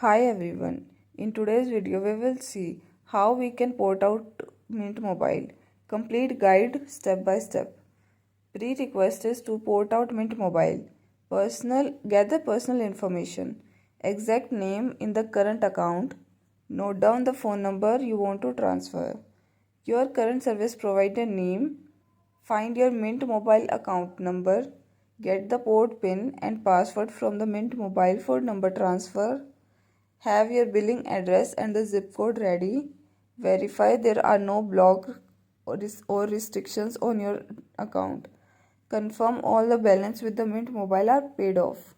Hi everyone. In today's video we will see how we can port out Mint Mobile. Complete guide step by step. Prerequisite is to port out Mint Mobile. Gather personal information. Exact name in the current account. Note down the phone number you want to transfer. Your current service provider name. Find your Mint Mobile account number. Get the port pin and password from the Mint Mobile for number transfer. Have your billing address and the zip code ready. Verify there are no blocks or restrictions on your account. Confirm all the balance with the Mint Mobile are paid off.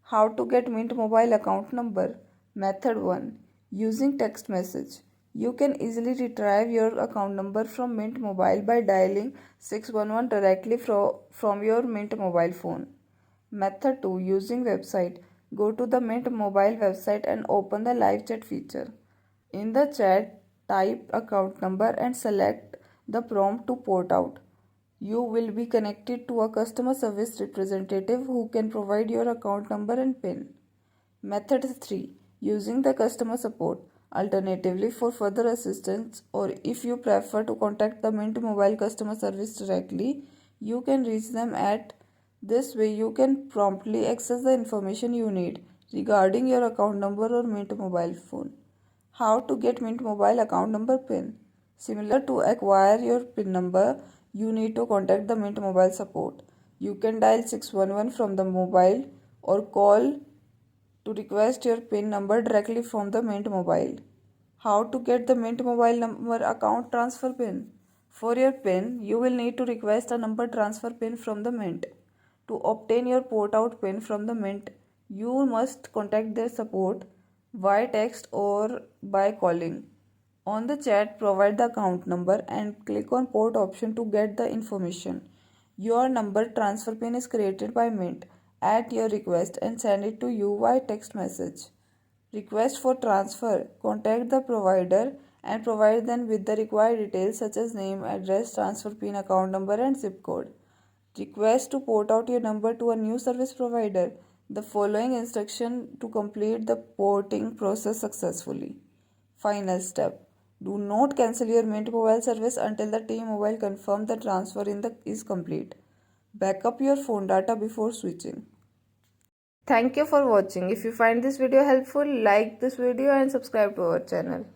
How to get Mint Mobile account number? Method 1. Using text message. You can easily retrieve your account number from Mint Mobile by dialing 611 directly from your Mint Mobile phone. Method 2. Using website. Go to the Mint Mobile website and open the live chat feature. In the chat, type account number and select the prompt to port out. You will be connected to a customer service representative who can provide your account number and PIN. Method 3. Using the customer support. Alternatively, for further assistance or if you prefer to contact the Mint Mobile customer service directly, you can reach them at this way you can promptly access the information you need regarding your account number or Mint Mobile phone. How to get Mint Mobile account number PIN. Similar to acquire your PIN number, you need to contact the Mint Mobile support. You can dial 611 from the mobile or call to request your PIN number directly from the Mint Mobile. How to get the Mint Mobile number account transfer PIN. For your PIN, you will need to request a number transfer PIN from the Mint. To obtain your port out PIN from the Mint, you must contact their support via text or by calling. On the chat, provide the account number and click on port option to get the information. Your number transfer PIN is created by Mint at your request and send it to you via text message. Request for transfer. Contact the provider and provide them with the required details such as name, address, transfer PIN, account number and zip code. Request to port out your number to a new service provider. The following instruction to complete the porting process successfully. Final step. Do not cancel your Mint Mobile service until the T-Mobile confirms the transfer is complete. Backup your phone data before switching. Thank you for watching. If you find this video helpful, like this video and subscribe to our channel.